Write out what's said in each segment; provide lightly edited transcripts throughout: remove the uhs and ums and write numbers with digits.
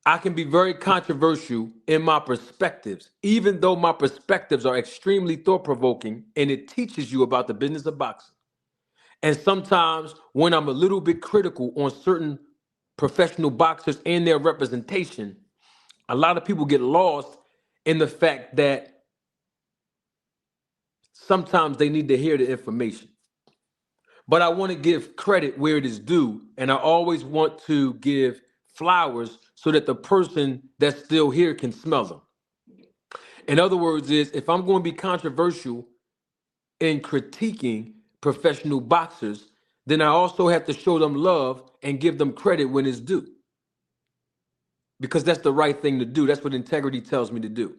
I can be very controversial in my perspectives, even though my perspectives are extremely thought provoking and it teaches you about the business of boxing. And sometimes when I'm a little bit critical on certain professional boxers and their representation, a lot of people get lost in the fact that sometimes they need to hear the information. But I want to give credit where it is due, and I always want to give flowers so that the person that's still here can smell them. In other words, is if I'm going to be controversial in critiquing professional boxers, then I also have to show them love and give them credit when it's due, because that's the right thing to do. That's what integrity tells me to do.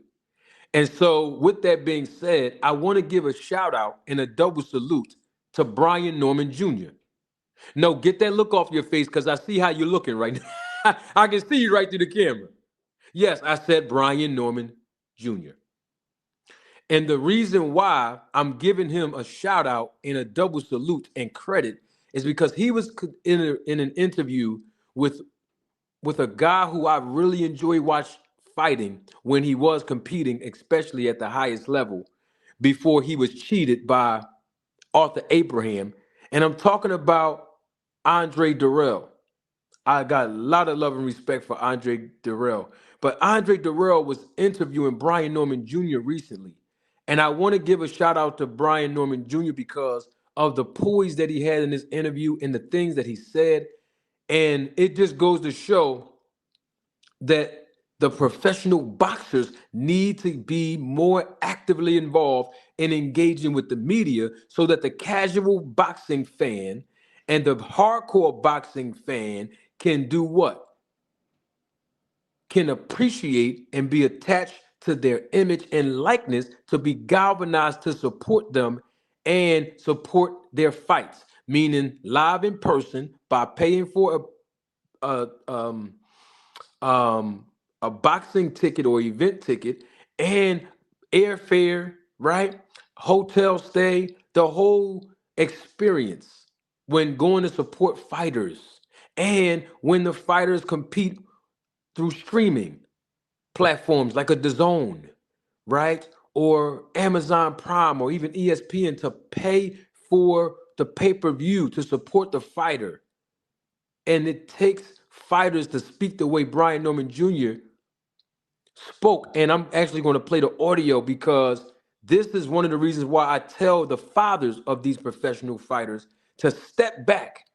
And so, with that being said, I want to give a shout out and a double salute to Brian Norman Jr. No, get that look off your face because I see how you're looking right now. I can see you right through the camera. Yes, I said Brian Norman Jr. And the reason why I'm giving him a shout out and a double salute and credit is because he was in an interview with with a guy who I really enjoy watch fighting when he was competing, especially at the highest level, before he was cheated by Arthur Abraham. And I'm talking about Andre Durrell. I got a lot of love and respect for Andre Durrell. But Andre Durrell was interviewing Brian Norman Jr. recently. And I want to give a shout out to Brian Norman Jr. because of the poise that he had in this interview and the things that he said. And it just goes to show that the professional boxers need to be more actively involved in engaging with the media so that the casual boxing fan and the hardcore boxing fan can do what? Can appreciate and be attached to their image and likeness to be galvanized to support them and support their fights, meaning live in person by paying for a, um, a boxing ticket or event ticket and airfare, right? Hotel stay, the whole experience when going to support fighters and when the fighters compete through streaming platforms like a DAZN, right? Or Amazon Prime or even ESPN to pay for the pay-per-view to support the fighter. And it takes fighters to speak the way Brian Norman Jr. spoke. And I'm actually going to play the audio because this is one of the reasons why I tell the fathers of these professional fighters to step back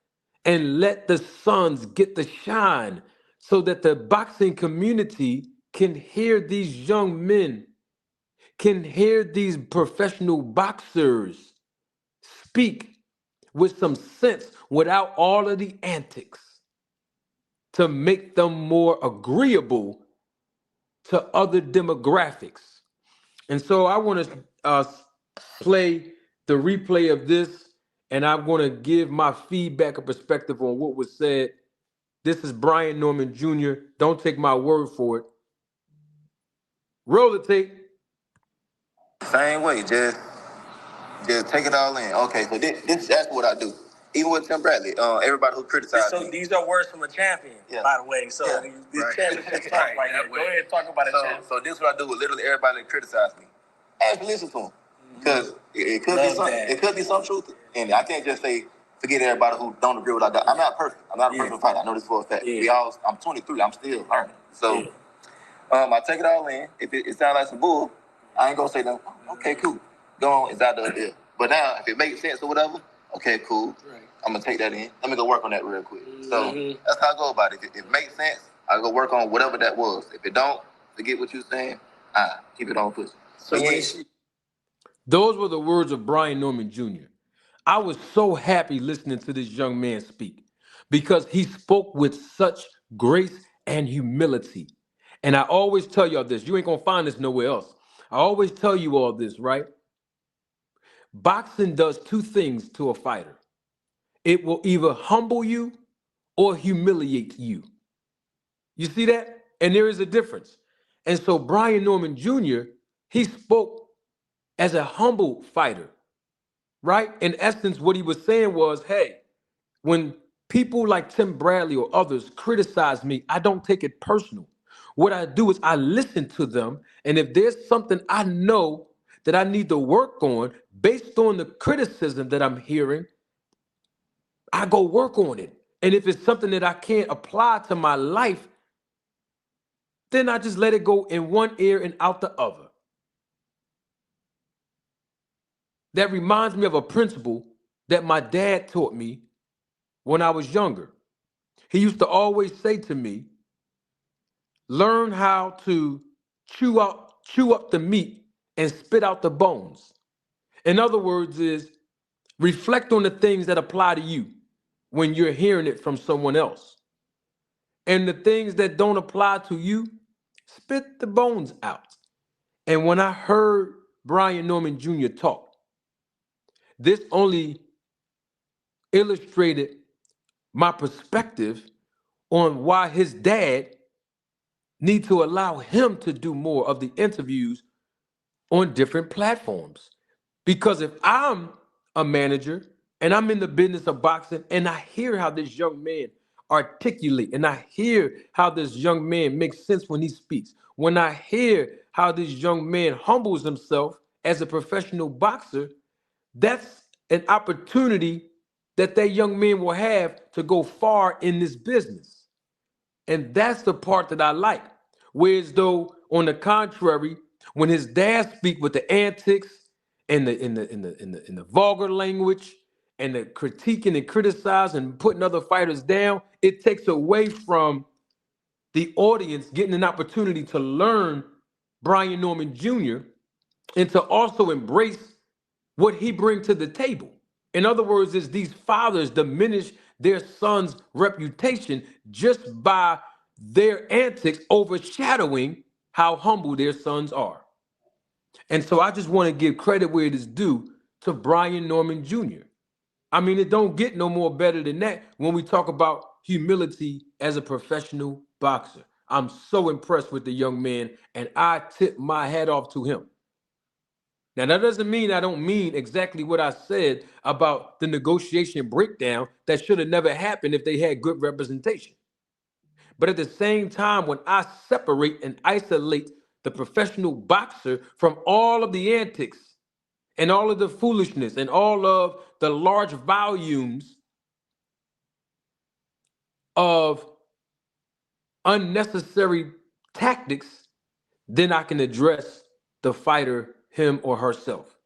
and let the sons get the shine so that the boxing community can hear these young men, can hear these professional boxers speak with some sense without all of the antics to make them more agreeable to other demographics. And so I want to play the replay of this, and I'm going to give my feedback or perspective on what was said. This is Brian Norman Jr. Don't take my word for it. Roll the tape. Same way, just take it all in. Okay, so that's what I do. Even with Tim Bradley, everybody who criticized me. These are words from a champion, by the way. So these championship talk right here. Go ahead and talk about it, champion. So this is what I do with literally everybody that criticized me. Actually listen to them. Because it could be some truth. And I can't just say, forget everybody who don't agree with that. I'm not perfect. I'm not a perfect fighter. I know this for a fact. I'm 23. I'm still learning. So I take it all in. If it sounds like some bull, I ain't gonna say nothing. Okay, cool. Go on, it's out there. But now, if it makes sense or whatever, okay, cool. Right. I'm gonna take that in. Let me go work on that real quick. So that's how I go about it. If it makes sense, I go work on whatever that was. If it don't, forget what you're saying. Keep it on pushing. So those were the words of Brian Norman Jr. I was so happy listening to this young man speak because he spoke with such grace and humility. And I always tell y'all this, you ain't gonna find this nowhere else. I always tell you all this, right? Boxing does two things to a fighter. It will either humble you or humiliate you. You see that? And there is a difference. And so Brian Norman Jr., he spoke as a humble fighter, right? In essence, what he was saying was, hey, when people like Tim Bradley or others criticize me, I don't take it personal What I do is I listen to them. And if there's something I know that I need to work on based on the criticism that I'm hearing, I go work on it. And if it's something that I can't apply to my life, then I just let it go in one ear and out the other. That reminds me of a principle that my dad taught me when I was younger. He used to always say to me, learn how to chew up the meat and spit out the bones. In other words, is reflect on the things that apply to you when you're hearing it from someone else. And the things that don't apply to you, spit the bones out. And when I heard Brian Norman Jr. talk, this only illustrated my perspective on why his dad need to allow him to do more of the interviews on different platforms. Because if I'm a manager and I'm in the business of boxing and I hear how this young man articulate and I hear how this young man makes sense when he speaks, when I hear how this young man humbles himself as a professional boxer, that's an opportunity that young man will have to go far in this business. And that's the part that I like. Whereas though, on the contrary, when his dad speak with the antics and the vulgar language and the critiquing and criticizing and putting other fighters down, it takes away from the audience getting an opportunity to learn Brian Norman Jr. and to also embrace what he brings to the table. In other words, is these fathers diminish their son's reputation just by their antics overshadowing how humble their sons are. And so I just want to give credit where it is due to Brian Norman Jr. I mean, it don't get no more better than that when we talk about humility as a professional boxer. I'm so impressed with the young man, and I tip my hat off to him. Now, that doesn't mean I don't mean exactly what I said about the negotiation breakdown that should have never happened if they had good representation. But at the same time, when I separate and isolate the professional boxer from all of the antics and all of the foolishness and all of the large volumes of unnecessary tactics, then I can address the fighter, him or herself.